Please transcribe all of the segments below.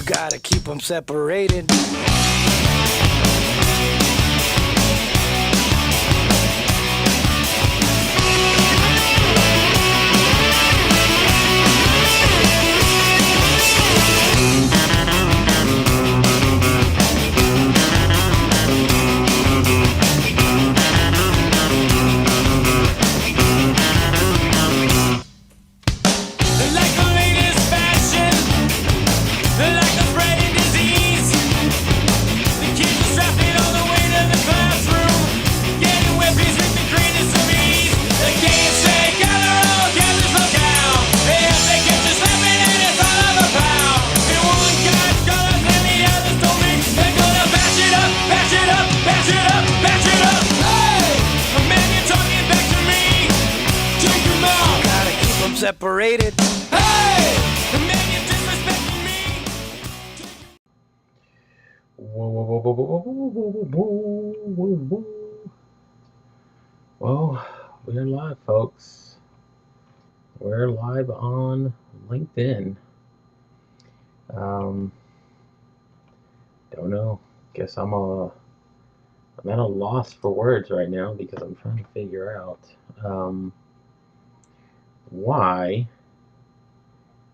gotta keep them separated. Separated. Hey! The man you disrespecting me. Whoa, whoa, whoa, whoa, whoa, whoa, whoa, whoa, whoa. Well, we're live, folks. We're live on LinkedIn. Don't know. Guess I'm at a loss for words right now because I'm trying to figure out why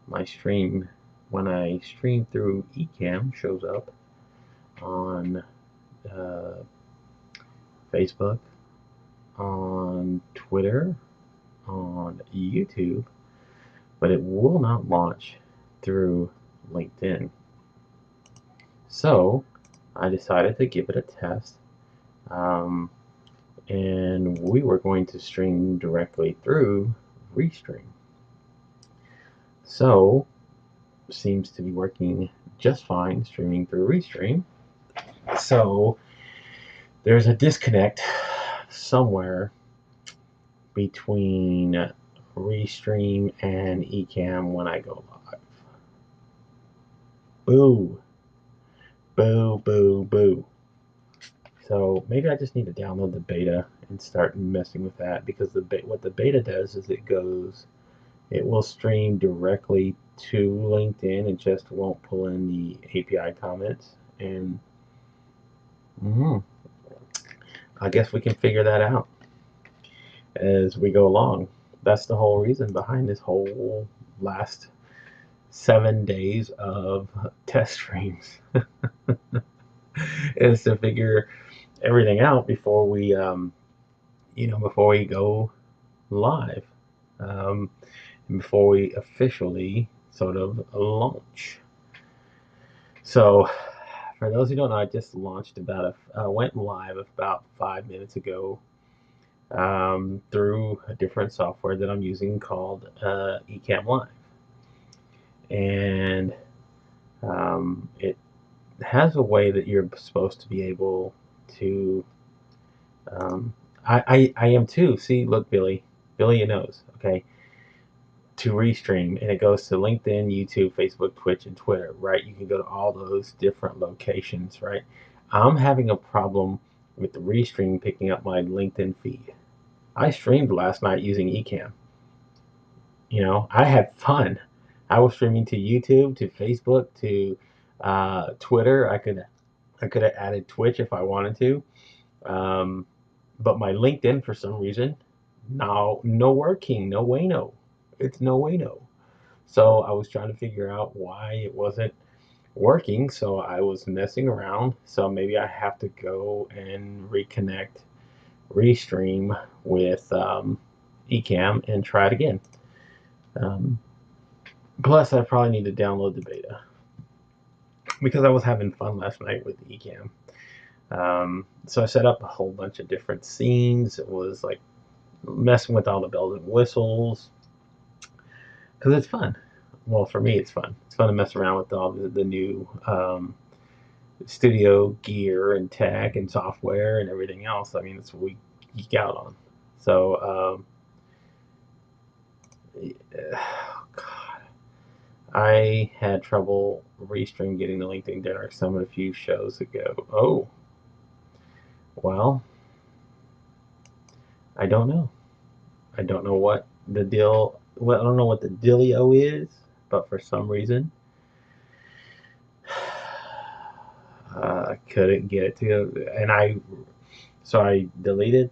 my stream, when I stream through Ecamm, shows up on Facebook, on Twitter, on YouTube, but it will not launch through LinkedIn. So I decided to give it a test, and we were going to stream directly through Restream. So seems to be working just fine streaming through Restream. So there's a disconnect somewhere between Restream and Ecamm when I go live. Boo. Boo, boo, boo. So maybe I just need to download the beta and start messing with that, because what the beta does is it will stream directly to LinkedIn. It just won't pull in the API comments. And I guess we can figure that out as we go along. That's the whole reason behind this whole last 7 days of test streams is to figure everything out before we go live, and before we officially sort of launch. So for those who don't know, I just launched went live about 5 minutes ago through a different software that I'm using called Ecamm Live. And it has a way that you're supposed to be able to I am too. See, look, Billy knows, okay, to Restream, and it goes to LinkedIn, YouTube, Facebook, Twitch, and Twitter, right? You can go to all those different locations, right? I'm having a problem with the Restream picking up my LinkedIn feed. I streamed last night using Ecamm. I had fun. I was streaming to YouTube, to Facebook, to Twitter. I could have added Twitch if I wanted to. But my LinkedIn, for some reason, now no working, no way, no. It's no way, no. So I was trying to figure out why it wasn't working. So I was messing around. So maybe I have to go and restream with Ecamm and try it again. Plus, I probably need to download the beta because I was having fun last night with Ecamm. So I set up a whole bunch of different scenes. It was like messing with all the bells and whistles because it's fun. Well, for me, it's fun. It's fun to mess around with all the new studio gear and tech and software and everything else. I mean, it's what we geek out on. So, God, I had trouble Restream getting the LinkedIn Direct Summit a few shows ago. Oh, well, I don't know. I don't know what the deal. Well, I don't know what the dealio is, but for some reason, I couldn't get it to, and I deleted.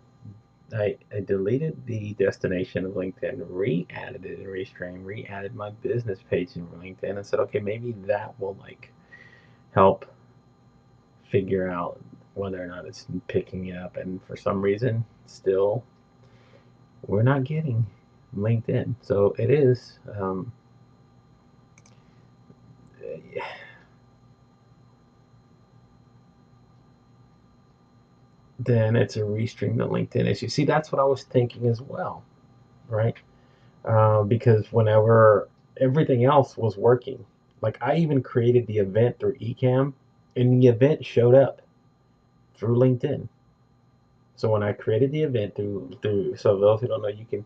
I deleted the destination of LinkedIn, re-added it in Restream, re-added my business page in LinkedIn, and said, okay, maybe that will like help figure out whether or not it's picking it up. And for some reason, still, we're not getting LinkedIn. So it is. Then it's a restream to LinkedIn issue. See, that's what I was thinking as well, right? Because whenever everything else was working, like I even created the event through Ecamm, and the event showed up through LinkedIn. So when I created the event through so those who don't know, you can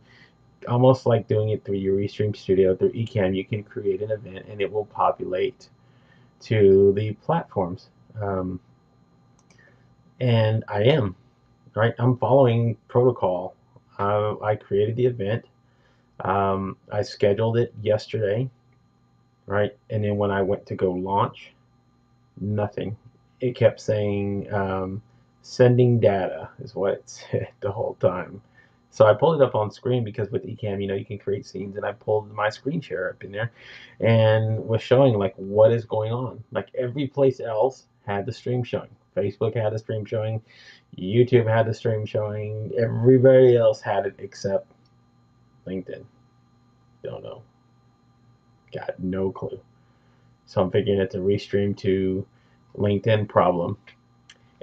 almost like doing it through your Restream Studio through Ecamm, you can create an event and it will populate to the platforms. Um, and I am right. I'm following protocol. I created the event. I scheduled it yesterday, right? And then when I went to go launch, nothing. It kept saying sending data is what it said the whole time. So I pulled it up on screen because with Ecamm, you can create scenes, and I pulled my screen share up in there, and was showing like what is going on. Like every place else had the stream showing. Facebook had the stream showing, YouTube had the stream showing. Everybody else had it except LinkedIn. Don't know. Got no clue. So I'm figuring it's a restream to LinkedIn problem.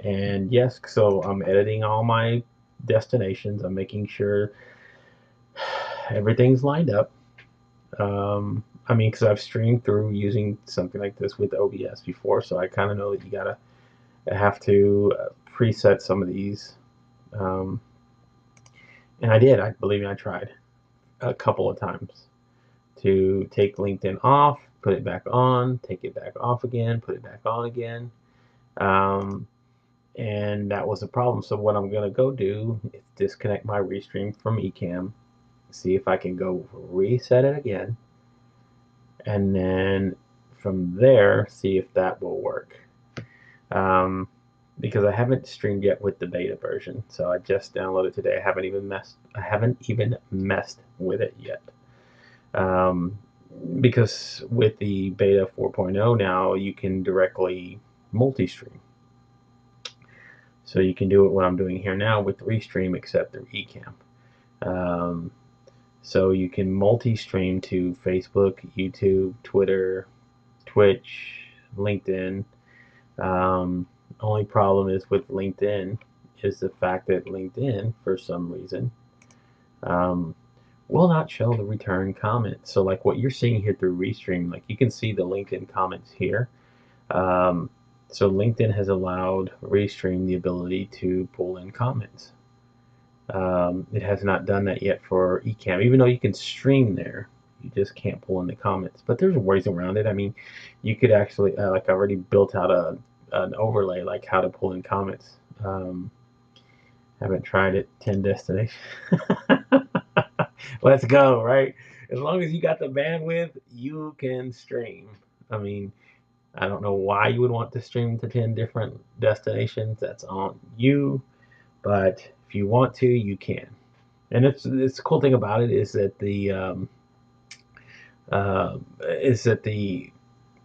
And yes, so I'm editing all my destinations. I'm making sure everything's lined up. I mean, because I've streamed through using something like this with OBS before, so I kind of know that you gotta have to preset some of these. Um, and I did. I believe me, I tried a couple of times to take LinkedIn off, put it back on, take it back off again, put it back on again. Um, and that was a problem. So what I'm gonna go do is disconnect my Restream from Ecamm, see if I can go reset it again, and then from there see if that will work. Um, because I haven't streamed yet with the beta version, so I just downloaded today. I haven't even messed with it yet. Um, because with the beta 4.0 now, you can directly multi-stream. So you can do it what I'm doing here now with Restream, except through Ecamm. Um, so you can multi-stream to Facebook, YouTube, Twitter, Twitch, LinkedIn. Only problem is with LinkedIn is the fact that LinkedIn, for some reason, um, will not show the return comments. So like what you're seeing here through Restream, like you can see the LinkedIn comments here. Um, so LinkedIn has allowed Restream the ability to pull in comments. It has not done that yet for Ecamm, even though you can stream there. You just can't pull in the comments. But there's ways around it. I mean, you could actually, like, I already built out an overlay, like how to pull in comments. Haven't tried it. 10 destination. Let's go, right? As long as you got the bandwidth, you can stream. I mean, I don't know why you would want to stream to 10 different destinations. That's on you. But if you want to, you can. And it's the cool thing about it is that the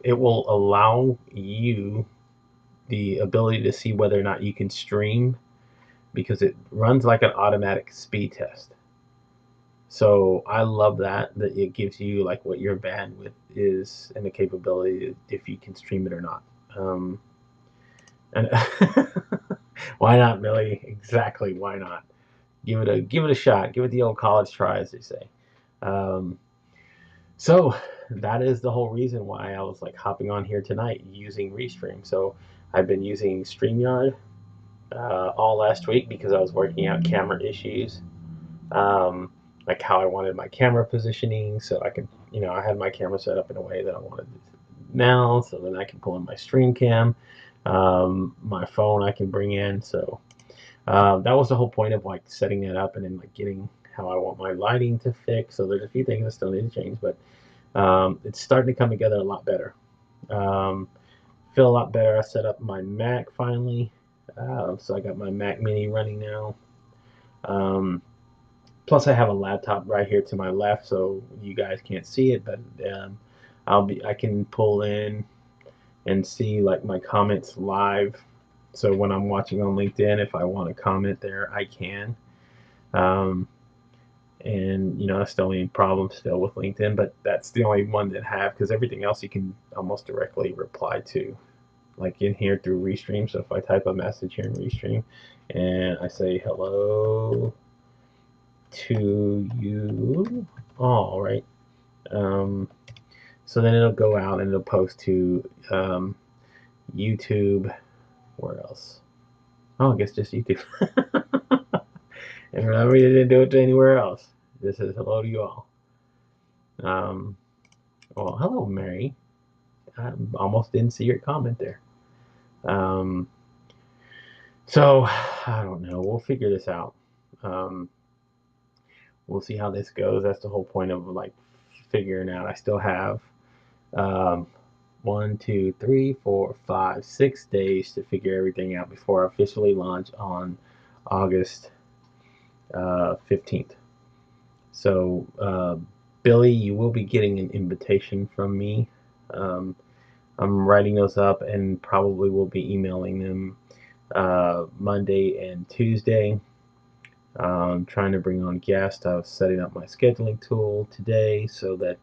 it will allow you the ability to see whether or not you can stream because it runs like an automatic speed test. So I love that it gives you like what your bandwidth is and the capability if you can stream it or not. And why not, Billy? Exactly, why not? Give it a shot. Give it the old college try, as they say. Um, so that is the whole reason why I was like hopping on here tonight using Restream. So I've been using StreamYard all last week because I was working out camera issues, um, like how I wanted my camera positioning, so I could, I had my camera set up in a way that I wanted now, so then I can pull in my stream cam. My phone I can bring in, so that was the whole point of like setting that up and then like getting how I want my lighting to fix. So there's a few things that still need to change, but it's starting to come together a lot better. Um, Feel a lot better. I set up my Mac finally. So I got my Mac Mini running now. Um, Plus, I have a laptop right here to my left, so you guys can't see it, but I can pull in and see like my comments live. So when I'm watching on LinkedIn, if I want to comment there, I can. Um, and that's the only problem still with LinkedIn, but that's the only one that I have because everything else you can almost directly reply to, like in here through Restream. So if I type a message here in Restream and I say hello to you all, right? Um, so then it'll go out and it'll post to YouTube. Where else? Oh, I guess just YouTube. And remember, you didn't do it to anywhere else. This is hello to you all. Um, well, hello, Mary. I almost didn't see your comment there. Um, so I don't know. We'll figure this out. Um, we'll see how this goes. That's the whole point of like figuring out. I still have um, 1, 2, 3, 4, 5, 6 days to figure everything out before I officially launch on August 15th. So, Billy, you will be getting an invitation from me. Um, I'm writing those up and probably will be emailing them Monday and Tuesday. Trying to bring on guests. I was setting up my scheduling tool today so that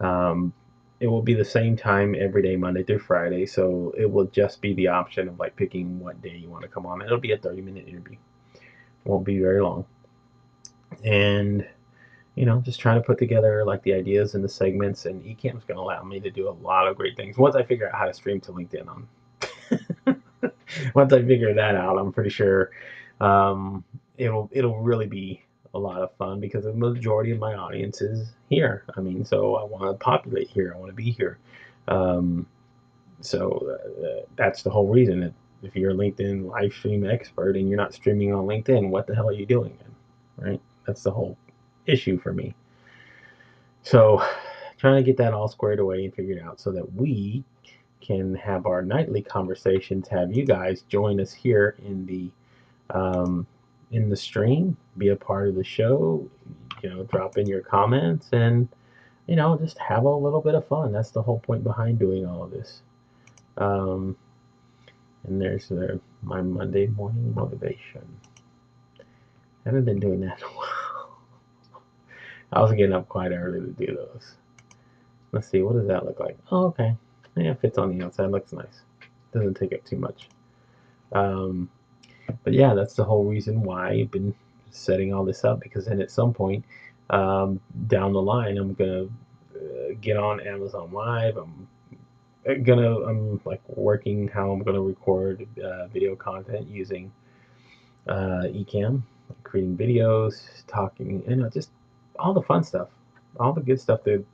um, it will be the same time every day, Monday through Friday. So it will just be the option of like picking what day you want to come on. It'll be a 30-minute interview. It won't be very long. And just trying to put together like the ideas and the segments. And Ecamm is going to allow me to do a lot of great things once I figure out how to stream to LinkedIn on. Once I figure that out, I'm pretty sure it'll really be a lot of fun because the majority of my audience is here. I mean, so I want to populate here. I want to be here. Um, so that's the whole reason. That if you're a LinkedIn live stream expert and you're not streaming on LinkedIn, what the hell are you doing then? Right? That's the whole issue for me. So trying to get that all squared away and figured out so that we can have our nightly conversations, have you guys join us here in the stream, be a part of the show, drop in your comments and just have a little bit of fun. That's the whole point behind doing all of this. Um, and there's my Monday morning motivation. I haven't been doing that in a while. I was getting up quite early to do those. Let's see, what does that look like? Oh, okay. Yeah, it fits on the outside. Looks nice. Doesn't take up too much. Um, but yeah, that's the whole reason why I've been setting all this up because then at some point down the line, I'm gonna get on Amazon Live. I'm like working how I'm gonna record video content using Ecamm, creating videos, talking, just all the fun stuff, all the good stuff that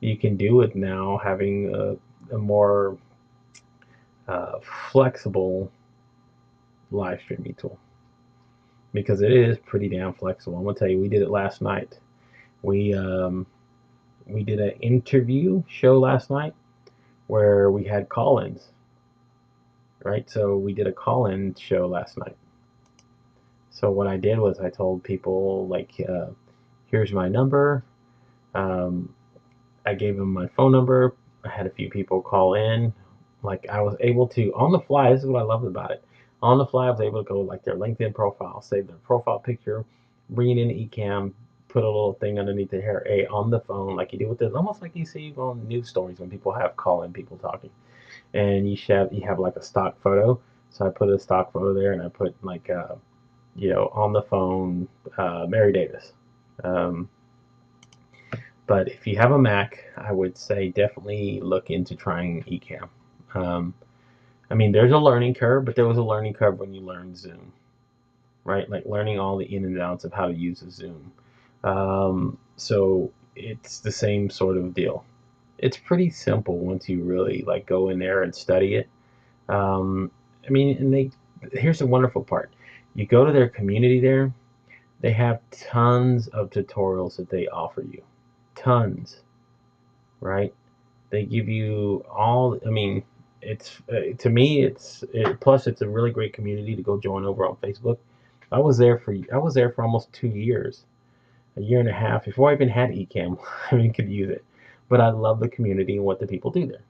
you can do with now having a more uh, flexible live streaming tool because it is pretty damn flexible. I'm gonna tell you, we did it last night. We did an interview show last night where we had call-ins, right? So we did a call-in show last night. So what I did was I told people like, here's my number. Um, I gave them my phone number. I had a few people call in. Like I was able to on the fly. This is what I loved about it. On the fly, I was able to go like their LinkedIn profile, save their profile picture, bring it in Ecamm, put a little thing underneath the hair A on the phone, like you do with this, almost like you see on news stories when people have call-in people talking, and you have like a stock photo. So I put a stock photo there, and I put like on the phone, Mary Davis. Um, but if you have a Mac, I would say definitely look into trying Ecamm. Um, I mean, there's a learning curve, but there was a learning curve when you learned Zoom, right? Like learning all the in and outs of how to use a Zoom. So it's the same sort of deal. It's pretty simple once you really like go in there and study it. Um, I mean, and here's the wonderful part. You go to their community there, they have tons of tutorials that they offer you. Tons, right? They give you all, I mean, it's to me, plus it's a really great community to go join over on Facebook. I was there for almost 2 years, a year and a half before I even had Ecamm. I mean, could use it, but I love the community and what the people do there.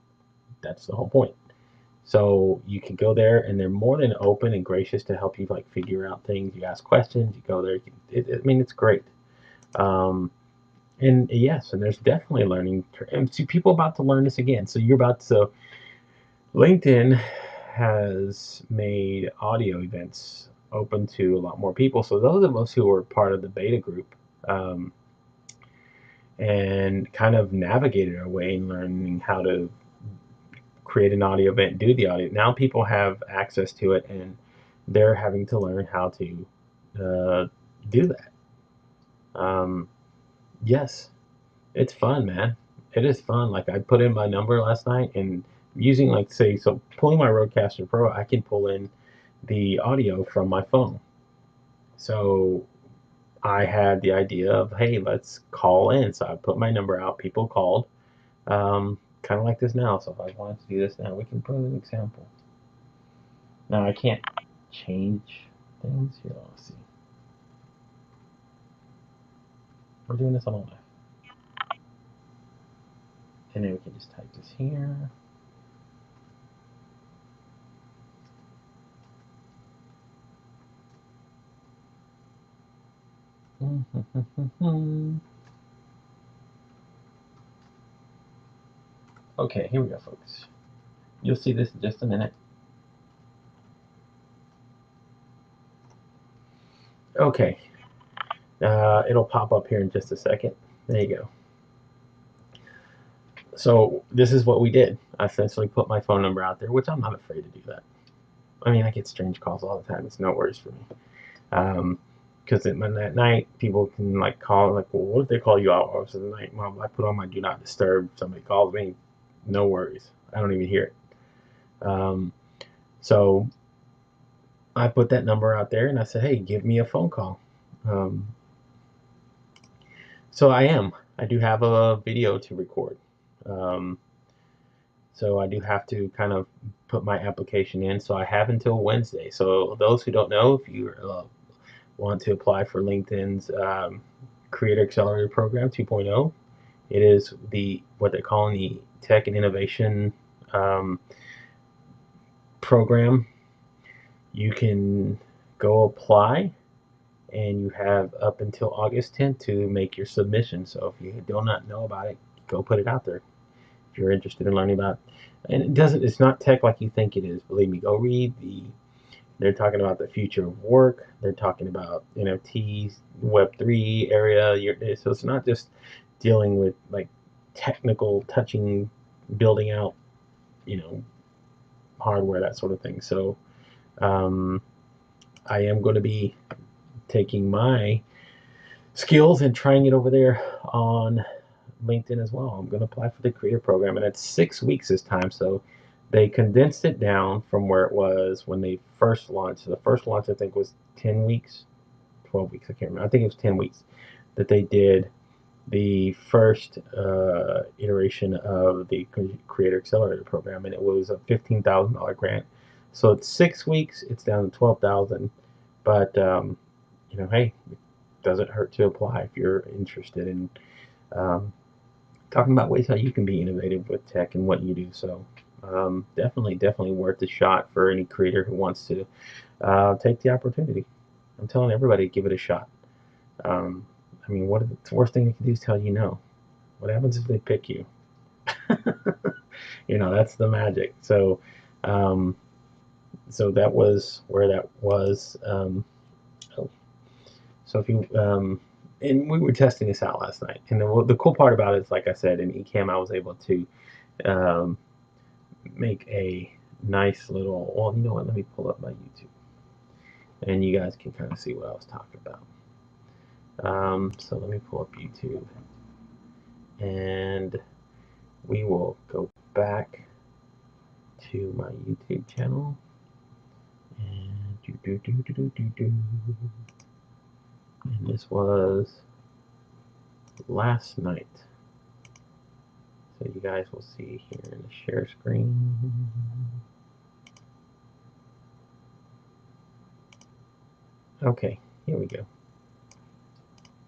That's the whole point. So you can go there, and they're more than open and gracious to help you like figure out things. You ask questions, you go there. I mean, it's great. Um, and yes, and there's definitely learning. And see, people about to learn this again. So you're about to. So LinkedIn has made audio events open to a lot more people. So those of us who are part of the beta group, um, and kind of navigated our way in learning how to create an audio event, do the audio. Now people have access to it, and they're having to learn how to do that. Um, yes, it's fun, man. It is fun. Like I put in my number last night, and using like say so pulling my Rodecaster Pro, I can pull in the audio from my phone. So I had the idea of, hey, let's call in. So I put my number out. People called, kind of like this now. So if I wanted to do this now, we can put an example. Now I can't change things here. Let's see. We're doing this on the left, and then we can just type this here. Okay, here we go, folks. You'll see this in just a minute. Okay, it'll pop up here in just a second. There you go. So this is what we did. I essentially put my phone number out there, which I'm not afraid to do that. I mean, I get strange calls all the time. It's no worries for me. Because at night, people can like call, like, well, what if they call you out hours of the night? Well, I put on my do not disturb. Somebody calls me, no worries. I don't even hear it. So I put that number out there, and I said, hey, give me a phone call. Um, so I do have a video to record. Um, so I do have to kind of put my application in. So I have until Wednesday. So those who don't know, if you want to apply for LinkedIn's Creator Accelerator Program 2.0, it is what they're calling the Tech and Innovation program. You can go apply, and you have up until August 10th to make your submission. So if you do not know about it, go put it out there. If you're interested in learning about, and it's not tech like you think it is. Believe me, go read they're talking about the future of work. They're talking about NFTs, Web3 area. So it's not just dealing with like technical touching, building out, you know, hardware, that sort of thing. So um, I am going to be taking my skills and trying it over there on LinkedIn as well. I'm going to apply for the creator program, and it's 6 weeks this time. So they condensed it down from where it was when they first launched. So the first launch, I think, was 10 weeks, 12 weeks. I can't remember. I think it was 10 weeks that they did the first iteration of the Creator Accelerator program, and it was a $15,000 grant. So it's 6 weeks. It's down to 12,000, but hey, it doesn't hurt to apply if you're interested in um, talking about ways how you can be innovative with tech and what you do. So definitely worth the shot for any creator who wants to take the opportunity. I'm telling everybody, give it a shot. Um, I mean, the worst thing you can do is tell you no. What happens if they pick you? That's the magic. Um, so that was where that was. Oh, so if you and we were testing this out last night, and the cool part about it is, like I said, in Ecamm, I was able to um, make a nice little. Well, you know what? Let me pull up my YouTube, and you guys can kind of see what I was talking about. So let me pull up YouTube, and we will go back to my YouTube channel, and and this was last night. So you guys will see here in the share screen. Okay, here we go.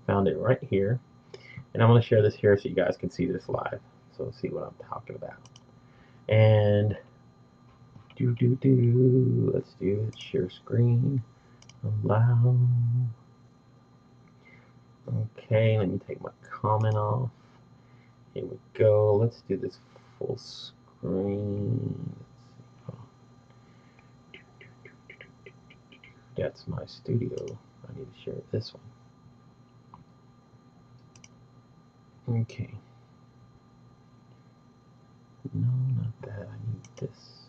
Found it right here. And I'm going to share this here so you guys can see this live. So see what I'm talking about. And let's do it. Share screen. Allow. Okay, let me take my comment off. Here we go. Let's do this full screen. That's my studio. I need to share this one. Okay. No, not that. I need this.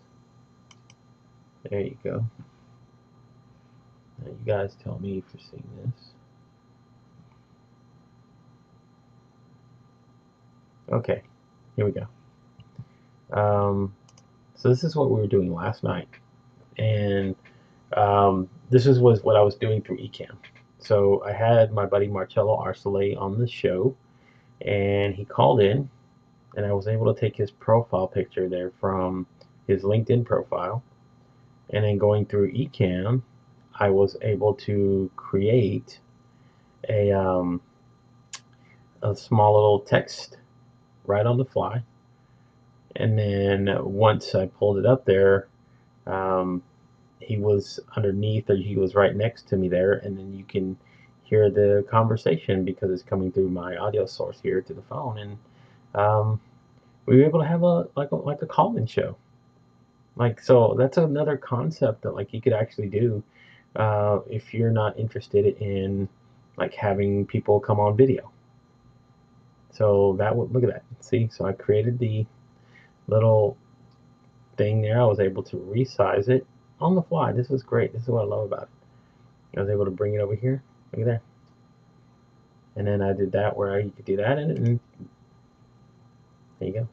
There you go. Now you guys tell me if you're seeing this. Okay, here we go. So this is what we were doing last night, and this was what I was doing through Ecamm. So I had my buddy Marcello Arcele on the show, and he called in, and I was able to take his profile picture there from his LinkedIn profile, and then going through Ecamm, I was able to create a small little text right on the fly. And then once I pulled it up there, he was underneath, or he was right next to me there, and then you can hear the conversation because it's coming through my audio source here to the phone, and we were able to have a call-in show. Like, so that's another concept that like you could actually do if you're not interested in like having people come on video. So that would, look at that. See, so I created the little thing there. I was able to resize it on the fly. This is great. This is what I love about it. I was able to bring it over here. Look at that. And then I did that where you could do that in it, and there you go.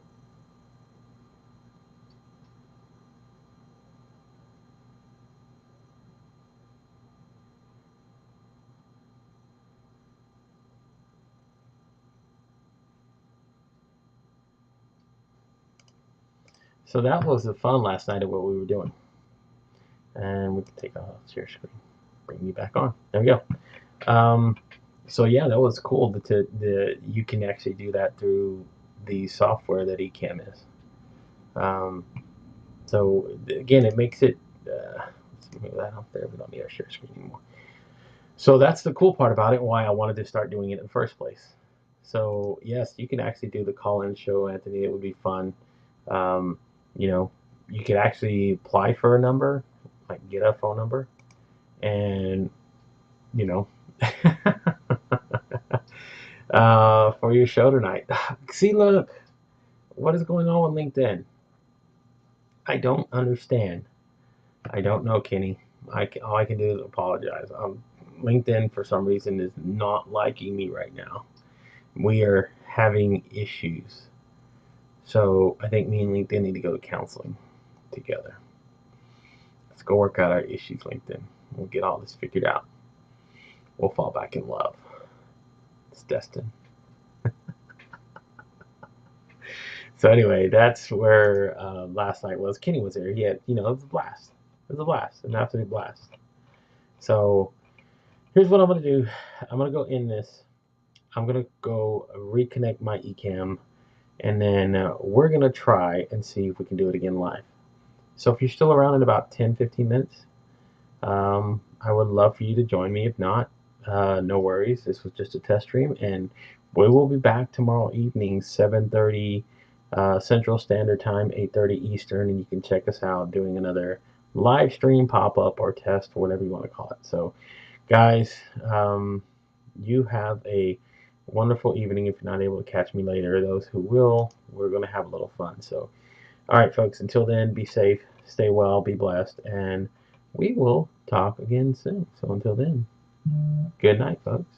So that was the fun last night of what we were doing. And we can take a share screen, bring me back on. There we go. So yeah, that was cool. You can actually do that through the software that Ecamm is. So again, it makes it. Let's move that up there. We don't need our share screen anymore. So that's the cool part about it. Why I wanted to start doing it in the first place. So yes, you can actually do the call-in show, Anthony. It would be fun. You know, you could actually apply for a number, like get a phone number, and you know, for your show tonight. See, look, what is going on with LinkedIn? I don't understand. I don't know, Kenny. All I can do is apologize. LinkedIn, for some reason, is not liking me right now. We are having issues. So I think me and LinkedIn need to go to counseling together. Let's go work out our issues, LinkedIn. We'll get all this figured out. We'll fall back in love. It's destined. So anyway, that's where last night was. Kenny was there. He had, it was a blast. It was a blast, an absolute blast. So here's what I'm gonna do. I'm gonna go in this. I'm gonna go reconnect my Ecamm, and then we're gonna try and see if we can do it again live. So if you're still around in about 10-15 minutes, I would love for you to join me. If not, no worries. This was just a test stream, and we will be back tomorrow evening, 7:30 Central Standard Time, 8:30 Eastern, and you can check us out doing another live stream, pop-up, or test, or whatever you want to call it. So, guys, you have a wonderful evening. If you're not able to catch me later, those who will, we're going to have a little fun. So, all right, folks, until then, be safe, stay well, be blessed, and we will talk again soon. So until then, good night, folks.